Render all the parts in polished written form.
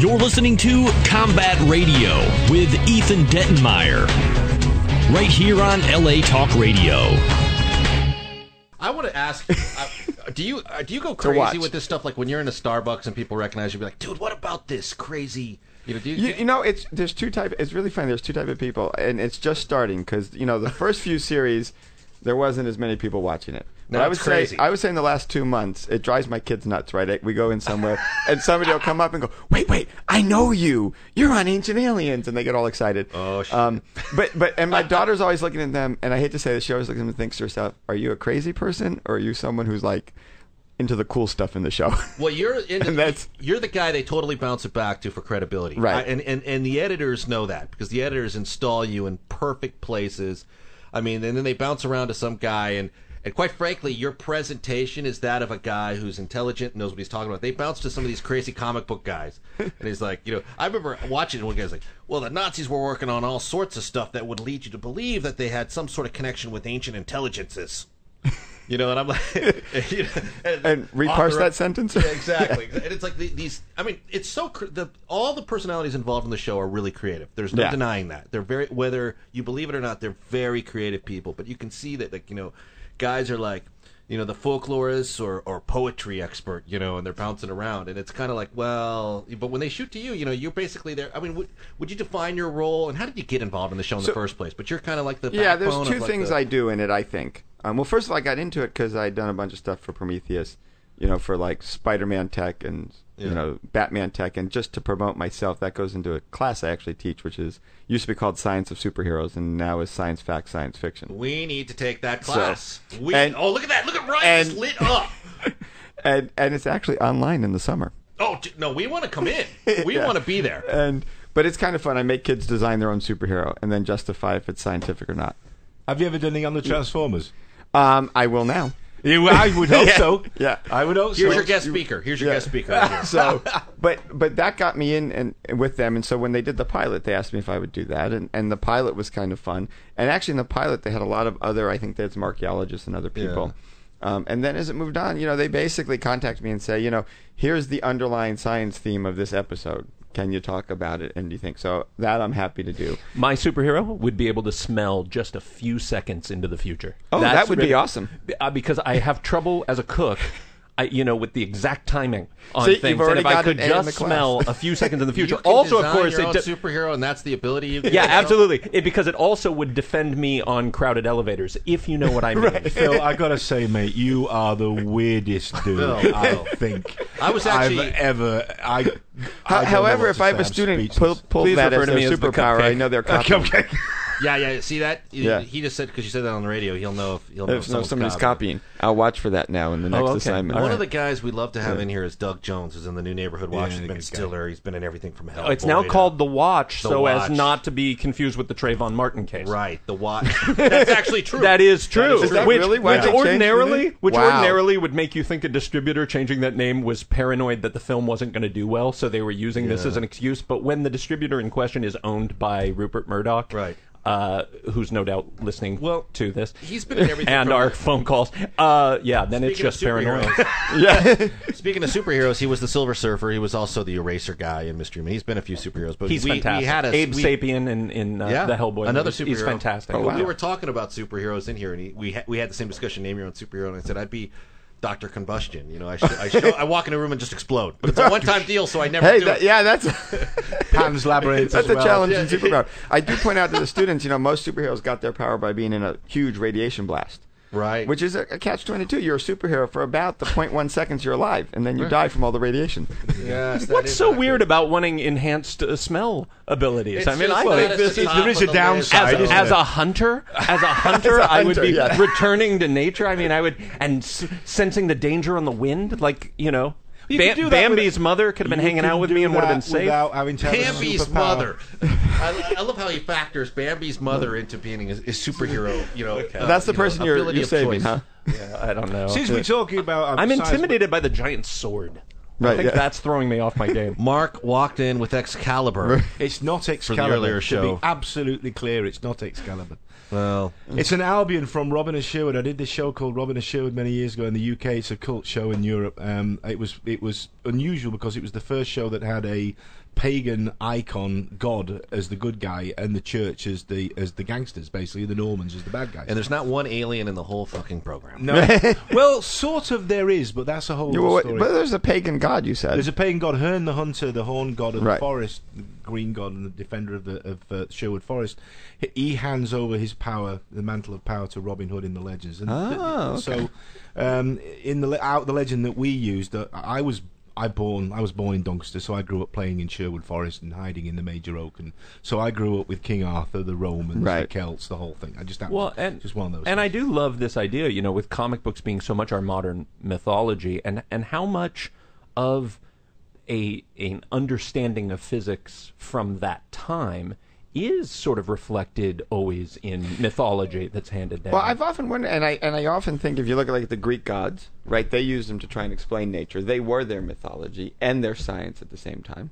You're listening to Combat Radio with Ethan Dettenmeyer, right here on LA Talk Radio. I want to ask, do you go crazy with this stuff? Like when you're in a Starbucks and people recognize you, be like, dude, what about this crazy? There's two types. It's really funny. There's two types of people, and it's just starting because the first few series, there wasn't as many people watching it. No, I would say in the last 2 months, it drives my kids nuts. Right? We go in somewhere, and somebody will come up and go, "Wait, I know you. You're on Ancient Aliens," and they get all excited. Oh shit! But my daughter's always looking at them, and I hate to say this, she always looks at them and thinks to herself, "Are you a crazy person, or are you someone who's like into the cool stuff in the show?" Well, you're the guy they totally bounce it back to for credibility, right? And the editors know that because the editors install you in perfect places. I mean, and then they bounce around to some guy and quite frankly, your presentation is that of a guy who's intelligent and knows what he's talking about. They bounce to some of these crazy comic book guys. And he's like, I remember watching it, and one guy's like, well, the Nazis were working on all sorts of stuff that would lead you to believe that they had some sort of connection with ancient intelligences. And I'm like... and reparse that sentence? Yeah, exactly. And it's like these... I mean, it's so... all the personalities involved in the show are really creative. There's no denying that. They're very... Whether you believe it or not, they're very creative people. But you can see that, guys are like, the folklorists or poetry expert, and they're bouncing around. And it's kind of like, well, but when they shoot to you, you're basically there. I mean, would you define your role? And how did you get involved in the show in the first place? But you're kind of like the backbone. Yeah, there's two things I do in it, I think. Well, first of all, I got into it because I'd done a bunch of stuff for Prometheus, for like Spider-Man tech and, Batman tech. And just to promote myself, that goes into a class I actually teach, which used to be called Science of Superheroes and now is Science Fact, Science Fiction. We need to take that class. Look at that. Look at Ryan, it's lit up. and it's actually online in the summer. Oh, no, we want to come in. We want to be there. But it's kind of fun. I make kids design their own superhero and then justify if it's scientific or not. Have you ever done anything on the Transformers? I will now. I would hope so. Yeah, I would hope so. Here's your guest speaker. So, but that got me in and with them, and so when they did the pilot, they asked me if I would do that, and the pilot was kind of fun. And actually, in the pilot, they had a lot of other. I think they had some archaeologists and other people. Yeah. And then as it moved on, they basically contact me and say, here's the underlying science theme of this episode. Can you talk about it? And do you think so? That I'm happy to do. My superhero would be able to smell just a few seconds into the future. Oh, that would be awesome. Because I have trouble as a cook, with the exact timing on See, things. You've already and if got I could an A in just the smell a few seconds in the future. You can Also, of design course, your own superhero, and that's the ability you get. Yeah, absolutely. Because it also would defend me on crowded elevators, if you know what I mean. Right. Phil, I gotta say, mate, you are the weirdest dude I think I've ever. However, if I have a student pull that as their superpower, I know they're copying. Yeah. See that? Yeah. He just said because you said that on the radio. He'll know if somebody's copying. I'll watch for that now in the next assignment. One of the guys we'd love to have in here is Doug Jones, who's in the New Neighborhood Watch. He's been Stiller. He's been in everything from Hell. It's now called The Watch, as not to be confused with the Trayvon Martin case. Right, The Watch. That's actually true. That is true. Is that really? Which ordinarily would make you think a distributor changing that name was paranoid that the film wasn't going to do well, so they were using this as an excuse. But when the distributor in question is owned by Rupert Murdoch, right. Who's no doubt listening to this. He's been in everything. And our phone calls. Then it's just paranoia. Yeah. Speaking of superheroes, he was the Silver Surfer. He was also the Eraser guy in Mystery Man. He's been a few superheroes. But he's fantastic. Abe Sapien in the Hellboy. Another movie. superhero. He's fantastic. Oh, wow. We were talking about superheroes in here, and we had the same discussion, name your own superhero, and I said I'd be Dr. Combustion. I walk in a room and just explode. But it's a one-time deal, so I never do it. Yeah, that's Pan's Labyrinth. That's a challenging superpower. I do point out to the students, most superheroes got their power by being in a huge radiation blast. Right. Which is a catch-22. You're a superhero for about the 0.1 seconds you're alive, and then you die from all the radiation. Yes. What's so weird about wanting enhanced smell abilities? I think there is a downside. As a hunter, I would be returning to nature. I would, and sensing the danger on the wind, Bambi's mother could have been hanging out with me and would have been safe. Bambi's mother. I love how he factors Bambi's mother into being a superhero. That's the person you're saving, huh? Yeah, I don't know. Since we're talking about, I'm intimidated by the giant sword. Right, I think that's throwing me off my game. Mark walked in with Excalibur. It's not Excalibur. For the earlier show. To be absolutely clear, it's not Excalibur. Well, It's an Albion from Robin and Sherwood. I did this show called Robin and Sherwood many years ago in the UK. It's a cult show in Europe. It was unusual because it was the first show that had a pagan icon god as the good guy and the church as the gangsters, basically the Normans as the bad guys. and there's not one alien in the whole fucking program. No, well, sort of there is, but that's a whole other story. But there's a pagan god, you said. There's a pagan god, Herne the Hunter, the horn god of Right. the forest, the green god and the defender of Sherwood Forest. He hands over his power, the mantle of power, to Robin Hood in the legends. And okay. So, in the legend that we used, I was born in Doncaster, so I grew up playing in Sherwood Forest and hiding in the Major Oak, and so I grew up with King Arthur, the Romans, the Celts, the whole thing. Just one of those. And I do love this idea, with comic books being so much our modern mythology, and how much of an understanding of physics from that time is sort of reflected always in mythology that's handed down. Well, I've often wondered, and I often think if you look at the Greek gods, right? They used them to try and explain nature. They were their mythology and their science at the same time,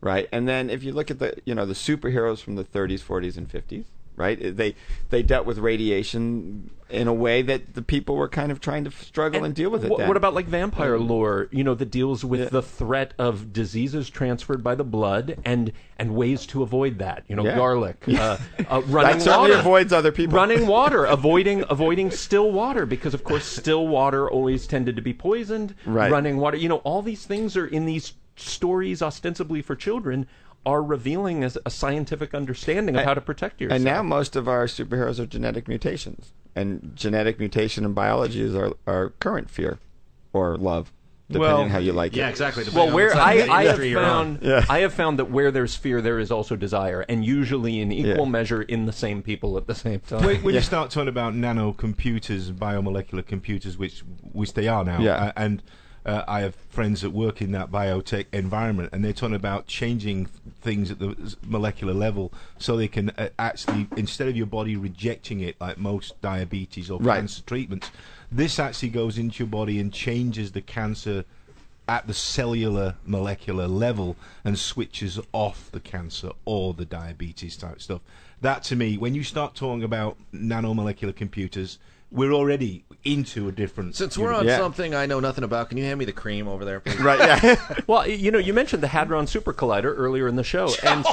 right? And then if you look at the superheroes from the 30s, 40s, and 50s, right? They dealt with radiation in a way that the people were kind of trying to struggle and deal with it. What about vampire lore? That deals with the threat of diseases transferred by the blood and ways to avoid that. Garlic, running water, avoids other people. Running water, avoiding still water, because of course still water always tended to be poisoned. Right. Running water. All these things are in these stories ostensibly for children, are revealing as a scientific understanding of how to protect yourself. And now most of our superheroes are genetic mutations. And genetic mutation in biology is our current fear or love, depending on how you like it. Yeah, exactly. Well, where I have have found that where there's fear, there is also desire, and usually in equal measure in the same people at the same time. When you start talking about nanocomputers, biomolecular computers, which they are now, and I have friends that work in that biotech environment, and they're talking about changing things at the molecular level so they can actually, instead of your body rejecting it like most diabetes or cancer treatments, this actually goes into your body and changes the cancer at the cellular molecular level and switches off the cancer or the diabetes type stuff. That, to me, when you start talking about nanomolecular computers, we're already into a different... Since we're on something I know nothing about, can you hand me the cream over there, please? Right, yeah. Well, you mentioned the Hadron Super Collider earlier in the show. And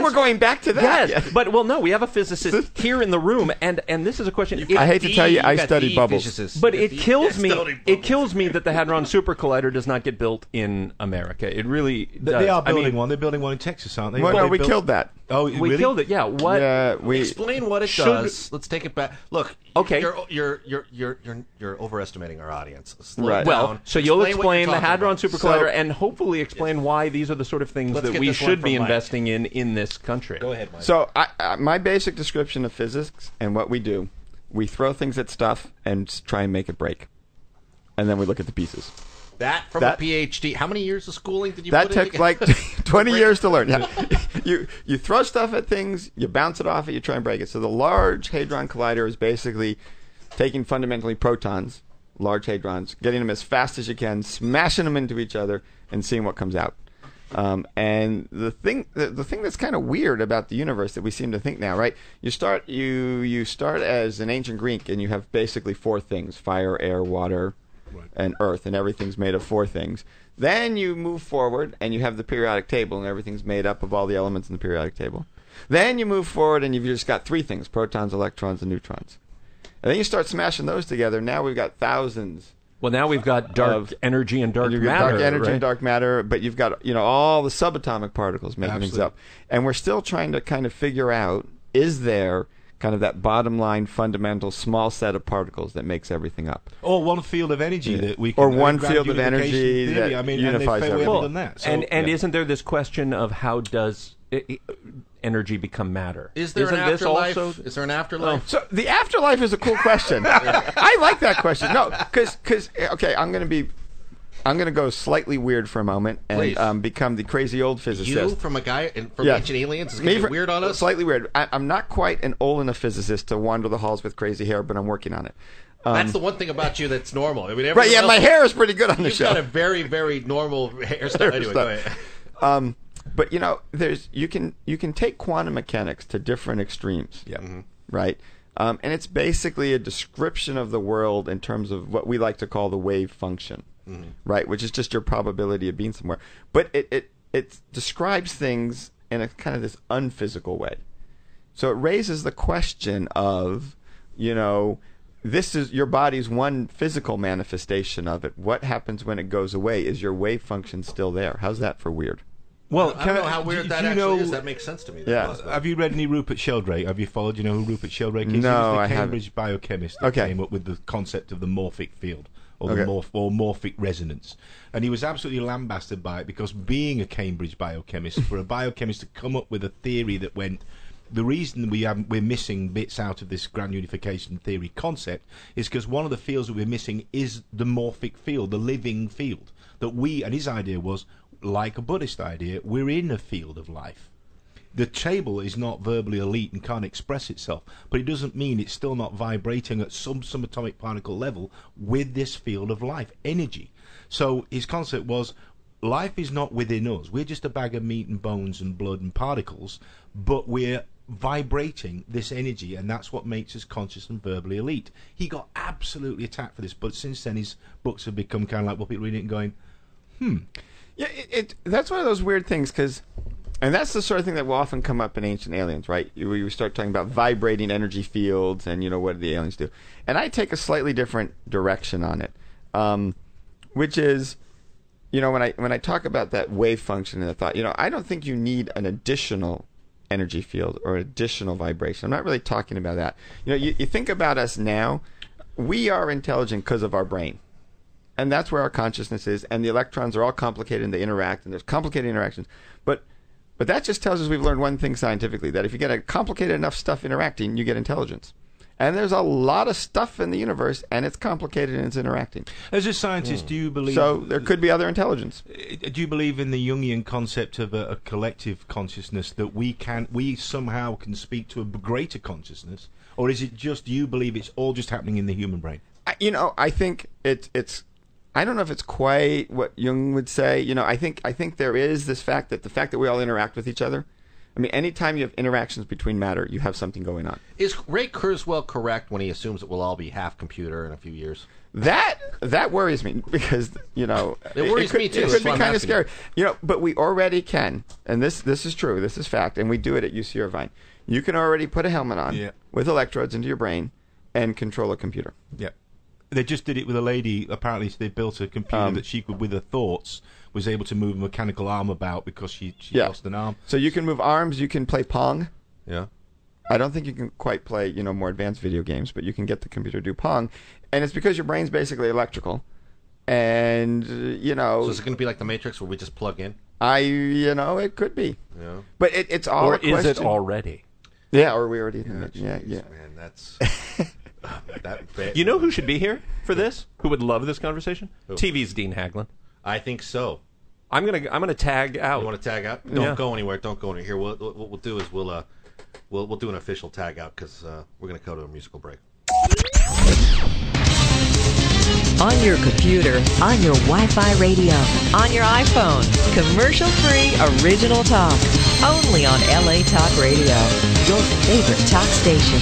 we're going back to that. Yes, but, no, we have a physicist here in the room, and this is a question... I hate to tell you, I studied bubbles. But it kills me that the Hadron Super Collider does not get built in America. It really does. They are building one. They're building one in Texas, aren't they? Well, no, we killed that. Oh, we really? killed it, yeah. What? Yeah, Explain what it does. Let's take it back. Look, okay. You're overestimating our audience. Right. Well, so you'll explain the Hadron Super Super Collider and hopefully explain why these are the sort of things that we should be investing in this country. Go ahead, Mike. So my basic description of physics and what we do, we throw things at stuff and try and make it break. And then we look at the pieces. That from a PhD. How many years of schooling did you that put in? took like 20 years to learn. Yeah. You throw stuff at things, you bounce it off it, you try and break it. So the Large Hadron Collider is basically taking fundamentally protons, large hadrons, getting them as fast as you can, smashing them into each other, and seeing what comes out. And the thing that's kind of weird about the universe that we seem to think now, right? You start as an ancient Greek, and you have basically four things: fire, air, water, and earth, and everything's made of four things. Then you move forward, and you have the periodic table, and everything's made up of all the elements in the periodic table. Then you move forward, and you've just got three things: protons, electrons, and neutrons. And then you start smashing those together. Now we've got thousands. Well, now we've got dark energy and dark matter. Dark energy and dark matter, but you've got all the subatomic particles making things up. And we're still trying to kind of figure out, is there kind of that bottom line fundamental small set of particles that makes everything up? Or one field of energy that we can... Or one field of energy that unifies everything. And isn't there this question of how does... energy become matter? Is there an afterlife? Is there an afterlife? So the afterlife is a cool question. I like that question. No, because okay, I'm going to go slightly weird for a moment and become the crazy old physicist. You from a guy from Ancient Aliens is going to get weird on us? Slightly weird. I'm not quite an old enough physicist to wander the halls with crazy hair, but I'm working on it. That's the one thing about you that's normal. I mean, right? Yeah, my hair is pretty good on the show. You've got a very, very normal hairstyle. Anyway, go ahead. But you can take quantum mechanics to different extremes. Yeah. Mm-hmm. Right. And it's basically a description of the world in terms of what we like to call the wave function, right? Which is just your probability of being somewhere. But it describes things in a kind of this unphysical way. So it raises the question of, this is your body's one physical manifestation of it. What happens when it goes away? Is your wave function still there? How's that for weird? Well, I don't know how weird that actually is. That makes sense to me. Yeah. Have you read any Rupert Sheldrake? Have you followed? Do you know who Rupert Sheldrake is? No, He was I the haven't. Cambridge biochemist that came up with the concept of the morphic field, or the morphic resonance. And he was absolutely lambasted by it because being a Cambridge biochemist, for a biochemist to come up with a theory that went, the reason we're missing bits out of this grand unification theory concept is because one of the fields that we're missing is the morphic field, the living field. And his idea was, like a Buddhist idea, we're in a field of life. The table is not verbally elite and can't express itself, but it doesn't mean it's still not vibrating at some subatomic particle level with this field of life, energy. So his concept was, life is not within us. We're just a bag of meat and bones and blood and particles, but we're vibrating this energy, and that's what makes us conscious and verbally elite. He got absolutely attacked for this, but since then his books have become kind of like, well, people reading it and going, Yeah, that's one of those weird things, and that's the sort of thing that will often come up in Ancient Aliens, right? We start talking about vibrating energy fields and, what do the aliens do? And I take a slightly different direction on it, which is, when I talk about that wave function and the thought, I don't think you need an additional energy field or additional vibration. I'm not really talking about that. You think about us now, we are intelligent because of our brain. And that's where our consciousness is, and the electrons are all complicated and they interact, and there's complicated interactions. But that just tells us we've learned one thing scientifically, that if you get a complicated enough stuff interacting, you get intelligence. And there's a lot of stuff in the universe, and it's complicated and it's interacting. as a scientist, do you believe... So there could be other intelligence. Do you believe in the Jungian concept of a collective consciousness, that we somehow can speak to a greater consciousness, or is it just you believe it's all just happening in the human brain? I think it's I don't know if it's quite what Jung would say. I think there is this fact that we all interact with each other. I mean, anytime you have interactions between matter, you have something going on. Is Ray Kurzweil correct when he assumes that we'll all be half computer in a few years? That worries me because it worries me too. It could be kind of scary. But we already can, and this is true. This is fact, and we do it at UC Irvine. You can already put a helmet on with electrodes into your brain and control a computer. Yeah. They just did it with a lady. Apparently, they built a computer that she could, with her thoughts, was able to move a mechanical arm about because she lost an arm. So you can move arms. You can play Pong. Yeah. I don't think you can quite play, more advanced video games, but you can get the computer to do Pong, and it's because your brain's basically electrical, and So is it going to be like the Matrix, where we just plug in? It could be. Yeah. But it's all. Or a question. is it already? Yeah, or we already. Yeah. Man, that's. You know who should be here for this? Who would love this conversation? Who? TV's Dean Haglund. I think so. I'm gonna tag out. You want to tag out? Don't go anywhere. Don't go anywhere. Here, what we'll do is we'll do an official tag out because we're gonna go to a musical break. On your computer, on your Wi-Fi radio, on your iPhone, commercial-free original talk, only on LA Talk Radio. Your favorite talk station.